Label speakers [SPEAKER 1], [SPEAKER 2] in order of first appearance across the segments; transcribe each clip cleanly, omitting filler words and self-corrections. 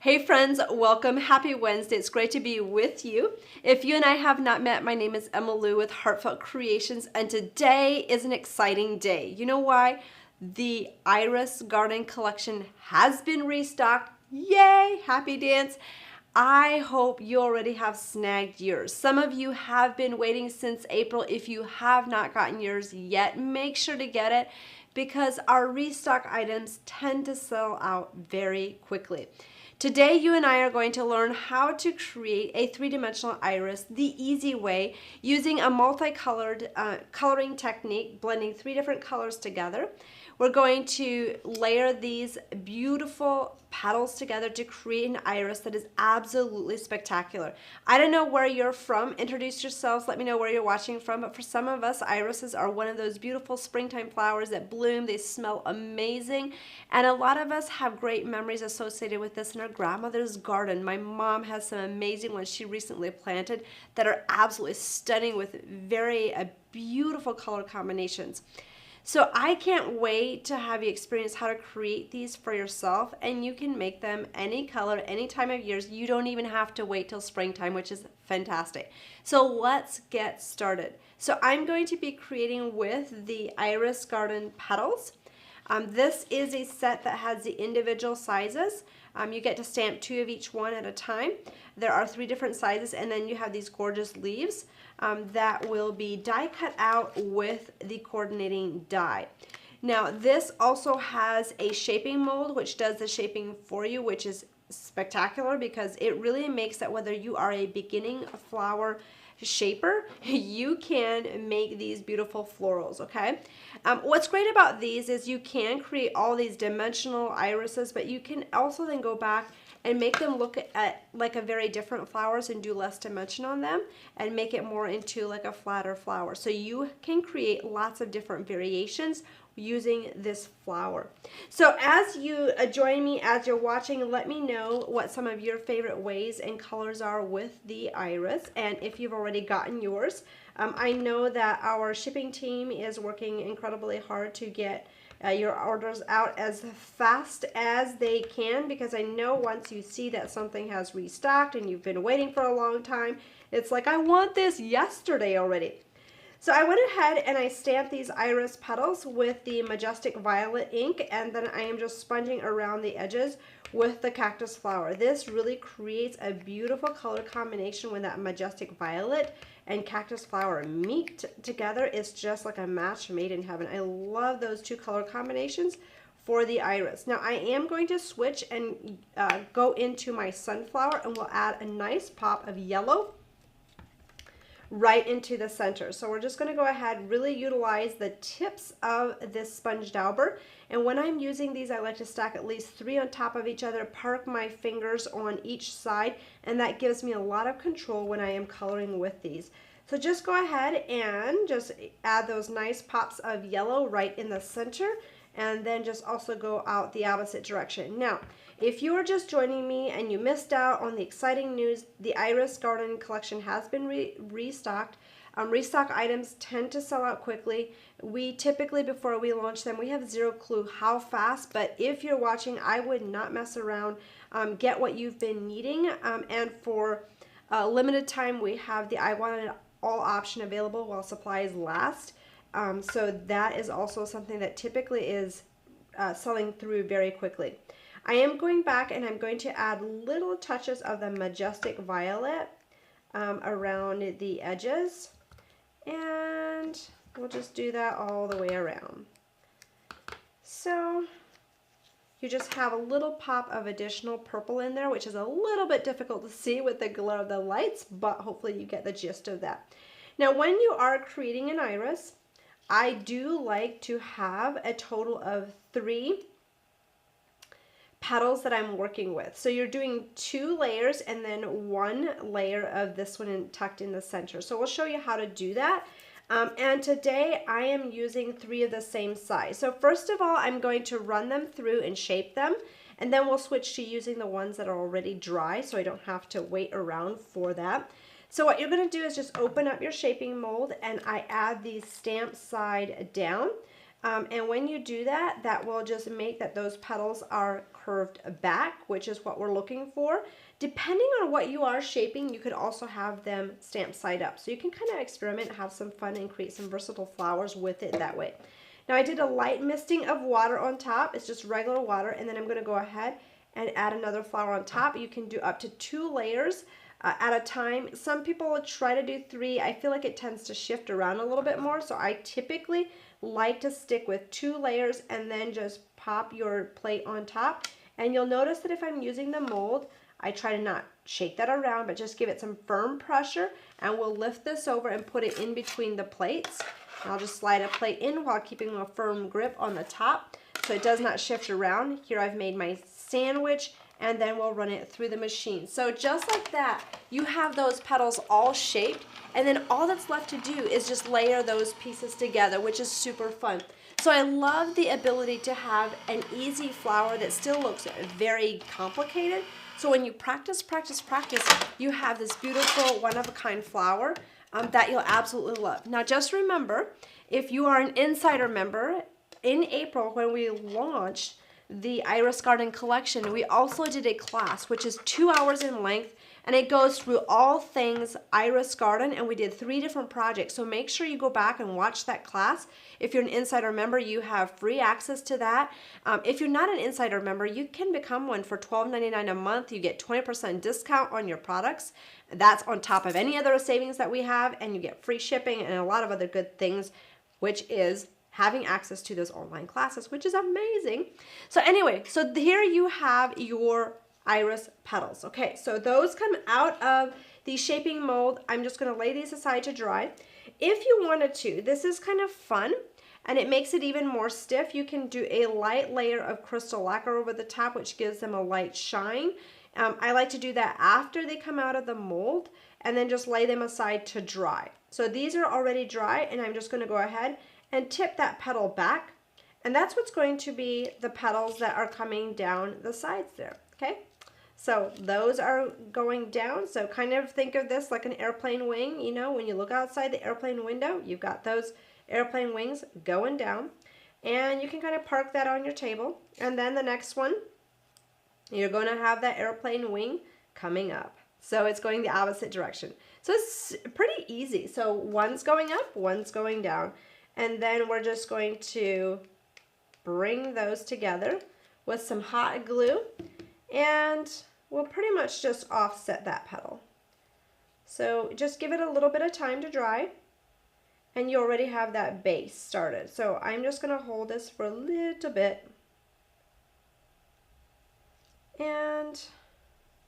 [SPEAKER 1] Hey friends, welcome. Happy Wednesday. It's great to be with you. If you and I have not met, my name is Emma Lou with Heartfelt Creations, and today is an exciting day. You know why? The Iris Garden Collection has been restocked. Yay! Happy dance. I hope you already have snagged yours. Some of you have been waiting since April. If you have not gotten yours yet, make sure to get it because our restock items tend to sell out very quickly. Today, you and I are going to learn how to create a three-dimensional iris the easy way using a multicolored coloring technique, blending three different colors together. We're going to layer these beautiful petals together to create an iris that is absolutely spectacular. I don't know where you're from. Introduce yourselves. Let me know where you're watching from. But for some of us, irises are one of those beautiful springtime flowers that bloom. They smell amazing. And a lot of us have great memories associated with this in our grandmother's garden. My mom has some amazing ones she recently planted that are absolutely stunning with very beautiful color combinations. So I can't wait to have you experience how to create these for yourself, and you can make them any color, any time of years. You don't even have to wait till springtime, which is fantastic. So let's get started. So I'm going to be creating with the Iris Garden petals. This is a set that has the individual sizes. You get to stamp 2 of each one at a time. There are 3 different sizes, and then you have these gorgeous leaves that will be die cut out with the coordinating die. Now this also has a shaping mold which does the shaping for you, which is spectacular because it really makes that whether you are a beginning flower shaper, you can make these beautiful florals, okay? What's great about these is you can create all these dimensional irises, but you can also then go back and make them look at like a very different flowers and do less dimension on them and make it more into like a flatter flower. So you can create lots of different variations using this flower. So as you join me as you're watching, let me know what some of your favorite ways and colors are with the iris, and if you've already gotten yours. I know that our shipping team is working incredibly hard to get your orders out as fast as they can, because I know once you see that something has restocked and you've been waiting for a long time, it's like, I want this yesterday already. So I went ahead and I stamped these iris petals with the Majestic Violet ink, and then I am just sponging around the edges with the cactus flower. This really creates a beautiful color combination when that Majestic Violet and cactus flower meet together. It's just like a match made in heaven. I love those 2 color combinations for the iris. Now I am going to switch and go into my sunflower, and we'll add a nice pop of yellow right into the center. So we're just going to go ahead, really utilize the tips of this sponge dauber. And when I'm using these, I like to stack at least 3 on top of each other, park my fingers on each side, and that gives me a lot of control when I am coloring with these. So just go ahead and just add those nice pops of yellow right in the center, and then just also go out the opposite direction. Now, if you are just joining me and you missed out on the exciting news, the Iris Garden Collection has been restocked. Restock items tend to sell out quickly. We typically, before we launch them, we have 0 clue how fast, but if you're watching, I would not mess around. Get what you've been needing, and for a limited time, we have the I Want It All option available while supplies last. So that is also something that typically is selling through very quickly. I am going back and I'm going to add little touches of the Majestic Violet around the edges, and we'll just do that all the way around. So you just have a little pop of additional purple in there, which is a little bit difficult to see with the glare of the lights, but hopefully you get the gist of that. Now when you are creating an iris, I do like to have a total of 3 petals that I'm working with. So you're doing 2 layers and then 1 layer of this one tucked in the center. So we'll show you how to do that. And today I am using 3 of the same size. So first of all, I'm going to run them through and shape them, and then we'll switch to using the ones that are already dry so I don't have to wait around for that. So what you're going to do is just open up your shaping mold, and I add the stamp side down. And when you do that, that will just make that those petals are curved back, which is what we're looking for. Depending on what you are shaping, you could also have them stamped side up. So you can kind of experiment, have some fun, and create some versatile flowers with it that way. Now I did a light misting of water on top. It's just regular water. And then I'm going to go ahead and add another flower on top. You can do up to 2 layers at a time. Some people will try to do 3. I feel like it tends to shift around a little bit more. So I typically like to stick with 2 layers and then just pop your plate on top. And you'll notice that if I'm using the mold, I try to not shake that around, but just give it some firm pressure, and we'll lift this over and put it in between the plates. And I'll just slide a plate in while keeping a firm grip on the top so it does not shift around. Here I've made my sandwich, and then we'll run it through the machine. So just like that, you have those petals all shaped, and then all that's left to do is just layer those pieces together, which is super fun. So I love the ability to have an easy flower that still looks very complicated. So when you practice, you have this beautiful one-of-a-kind flower that you'll absolutely love. Now just remember, if you are an insider member, in April when we launched the Iris Garden collection, we also did a class which is 2 hours in length, and it goes through all things Iris Garden, and we did 3 different projects. So make sure you go back and watch that class. If you're an insider member, you have free access to that. If you're not an insider member, you can become one for $12.99 a month. You get 20% discount on your products. That's on top of any other savings that we have, and you get free shipping and a lot of other good things, which is having access to those online classes, which is amazing. So anyway, so here you have your iris petals. Okay, so those come out of the shaping mold. I'm just going to lay these aside to dry. If you wanted to, this is kind of fun, and it makes it even more stiff. You can do a light layer of crystal lacquer over the top, which gives them a light shine. I like to do that after they come out of the mold, and then just lay them aside to dry. So these are already dry, and I'm just going to go ahead and tip that petal back, and that's what's going to be the petals that are coming down the sides there. Okay, so those are going down. So kind of think of this like an airplane wing. You know, when you look outside the airplane window, you've got those airplane wings going down, and you can kind of park that on your table. And then the next one, you're going to have that airplane wing coming up. So it's going the opposite direction. So it's pretty easy. So one's going up, one's going down. And then we're just going to bring those together with some hot glue, and we'll pretty much just offset that petal. So just give it a little bit of time to dry, and you already have that base started. So I'm just going to hold this for a little bit, and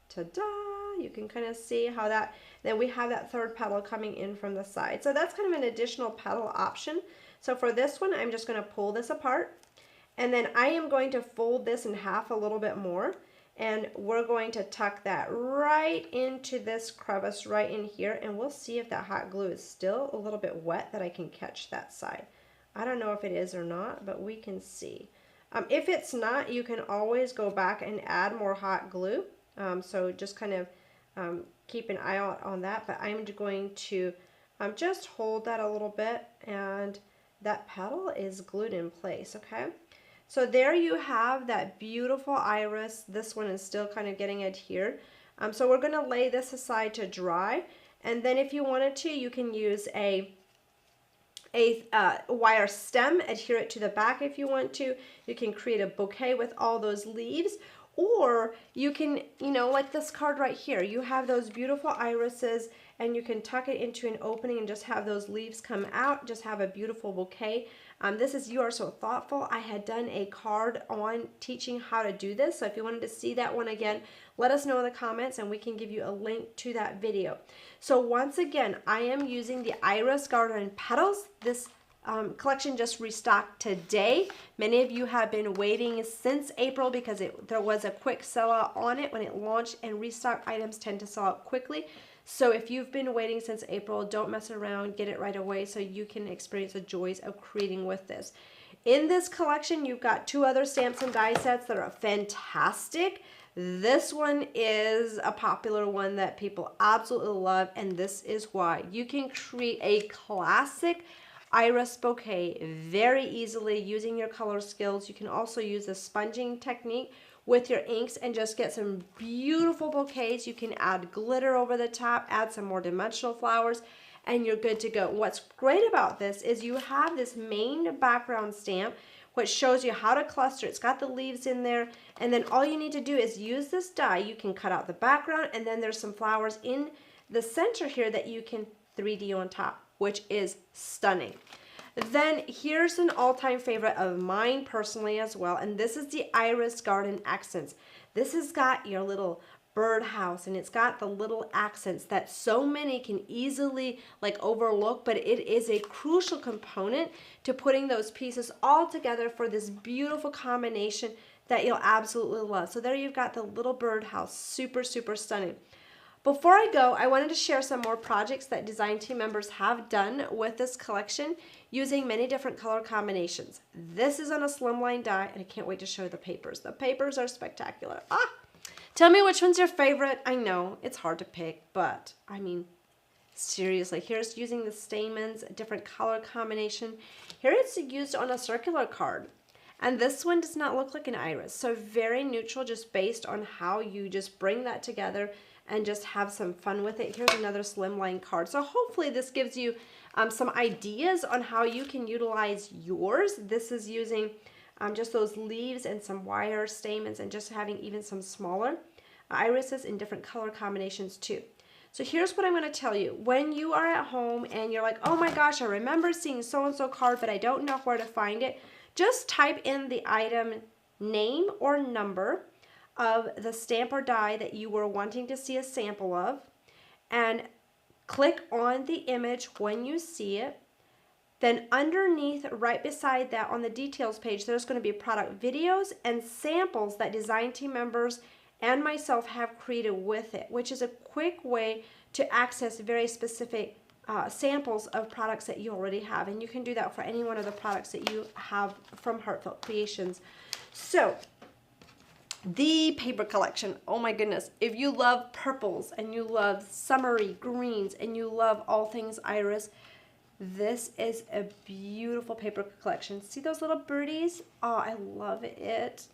[SPEAKER 1] ta-da! You can kind of see how that, then we have that third petal coming in from the side. So that's kind of an additional petal option. So for this one, I'm just going to pull this apart, and then I am going to fold this in half a little bit more, and we're going to tuck that right into this crevice right in here, and we'll see if that hot glue is still a little bit wet that I can catch that side. I don't know if it is or not, but we can see. If it's not, you can always go back and add more hot glue. So just kind of keep an eye out on that, but I'm going to just hold that a little bit, and that petal is glued in place. Okay, so there you have that beautiful iris. This one is still kind of getting adhered. So we're going to lay this aside to dry, and then if you wanted to, you can use a wire stem, adhere it to the back if you want to. You can create a bouquet with all those leaves, or you can, you know, like this card right here, you have those beautiful irises, and you can tuck it into an opening and just have those leaves come out, just have a beautiful bouquet. This is You Are So Thoughtful. I had done a card on teaching how to do this, so if you wanted to see that one again, let us know in the comments and we can give you a link to that video. So once again, I am using the Iris Garden Petals. This collection just restocked today. Many of you have been waiting since April because there was a quick sellout on it when it launched, and restock items tend to sell out quickly. So if you've been waiting since April, don't mess around, get it right away so you can experience the joys of creating with this. In this collection, you've got 2 other stamps and die sets that are fantastic. This one is a popular one that people absolutely love, and this is why. You can create a classic iris bouquet very easily using your color skills. You can also use the sponging technique with your inks and just get some beautiful bouquets. You can add glitter over the top, add some more dimensional flowers, and you're good to go. What's great about this is you have this main background stamp which shows you how to cluster. It's got the leaves in there, and then all you need to do is use this die. You can cut out the background, and then there's some flowers in the center here that you can 3D on top, which is stunning. Then here's an all-time favorite of mine personally as well, and this is the Iris Garden Accents. This has got your little birdhouse, and it's got the little accents that so many can easily like overlook, but it is a crucial component to putting those pieces all together for this beautiful combination that you'll absolutely love. So there you've got the little birdhouse, super, super stunning. Before I go, I wanted to share some more projects that design team members have done with this collection using many different color combinations. This is on a slimline die, and I can't wait to show the papers. The papers are spectacular. Tell me which one's your favorite. I know it's hard to pick, but I mean, seriously, here's using the stamens, a different color combination. Here it's used on a circular card. And this one does not look like an iris. So very neutral, just based on how you just bring that together and just have some fun with it. Here's another slimline card. So hopefully this gives you some ideas on how you can utilize yours. This is using just those leaves and some wire stamens and just having even some smaller irises in different color combinations too. So here's what I'm going to tell you. When you are at home and you're like, oh my gosh, I remember seeing so-and-so card, but I don't know where to find it, just type in the item name or number of the stamp or die that you were wanting to see a sample of, and click on the image when you see it. Then underneath, right beside that on the details page, there's going to be product videos and samples that design team members and myself have created with it, which is a quick way to access very specific samples of products that you already have. And you can do that for any one of the products that you have from Heartfelt Creations. So the paper collection, oh my goodness, if you love purples and you love summery greens and you love all things iris, this is a beautiful paper collection. See those little birdies? Oh, I love it.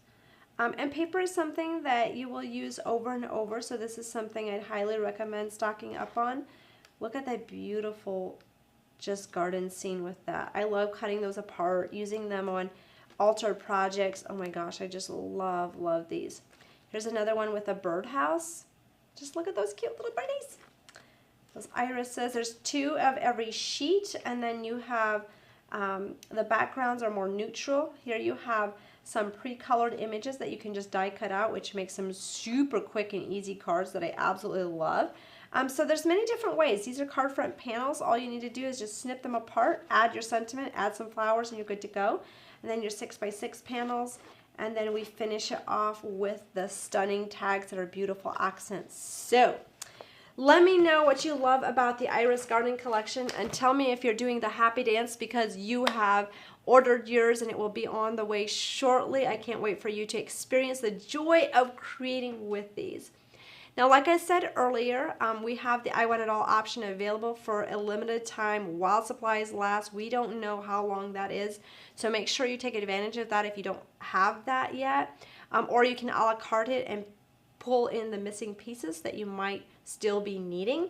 [SPEAKER 1] And paper is something that you will use over and over, so this is something I'd highly recommend stocking up on. Look at that beautiful just garden scene with that. I love cutting those apart, using them on altered projects. Oh my gosh, I just love these. Here's another one with a birdhouse. Just look at those cute little birdies. Those irises. There's 2 of every sheet, and then you have the backgrounds are more neutral. Here you have some pre-colored images that you can just die cut out, which makes them super quick and easy cards that I absolutely love. So there's many different ways. These are card front panels. All you need to do is just snip them apart, add your sentiment, add some flowers, and you're good to go. And then your 6x6 panels, and then we finish it off with the stunning tags that are beautiful accents. So let me know what you love about the Iris Garden collection, and tell me if you're doing the happy dance because you have ordered yours and it will be on the way shortly. I can't wait for you to experience the joy of creating with these. Now, like I said earlier, we have the I Want It All option available for a limited time while supplies last. We don't know how long that is, so make sure you take advantage of that if you don't have that yet. Or you can a la carte it and pull in the missing pieces that you might still be needing.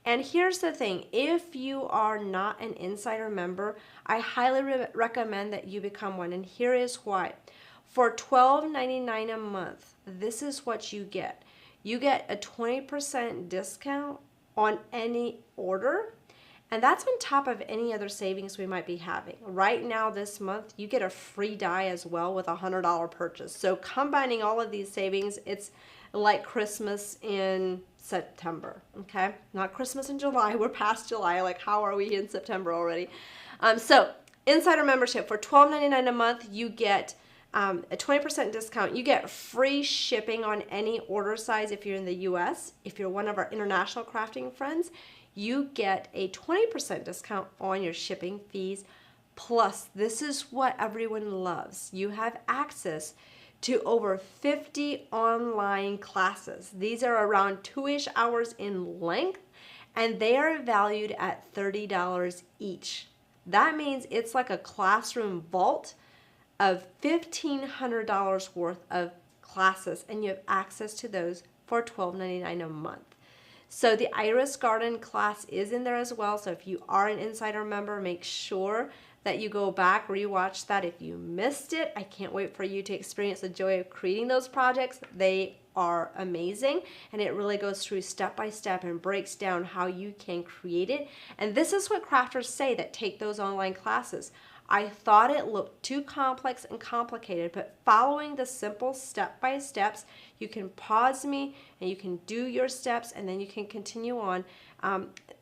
[SPEAKER 1] And here's the thing, if you are not an insider member, I highly recommend that you become one, and here is why. For $12.99 a month, this is what you get. You get a 20% discount on any order, and that's on top of any other savings we might be having. Right now this month, you get a free die as well with a $100 purchase. So combining all of these savings, it's like Christmas in September, okay? Not Christmas in July, we're past July, like how are we in September already? So insider membership for $12.99 a month, you get a 20% discount. You get free shipping on any order size if you're in the US. If you're one of our international crafting friends, you get a 20% discount on your shipping fees. Plus, this is what everyone loves. You have access to over 50 online classes. These are around 2-ish hours in length, and they are valued at $30 each. That means it's like a classroom vault of $1,500 worth of classes, and you have access to those for $12.99 a month. So the Iris Garden class is in there as well. So if you are an Insider member, make sure that you go back, rewatch that if you missed it. I can't wait for you to experience the joy of creating those projects. They are amazing, and it really goes through step by step and breaks down how you can create it. And this is what crafters say that take those online classes. I thought it looked too complex and complicated, but following the simple step-by-steps, you can pause me and you can do your steps, and then you can continue on.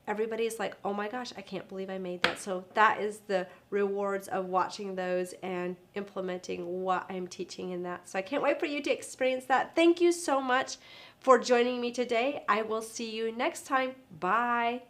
[SPEAKER 1] Everybody's like, oh my gosh, I can't believe I made that. So that is the rewards of watching those and implementing what I'm teaching in that. So I can't wait for you to experience that. Thank you so much for joining me today. I will see you next time. Bye.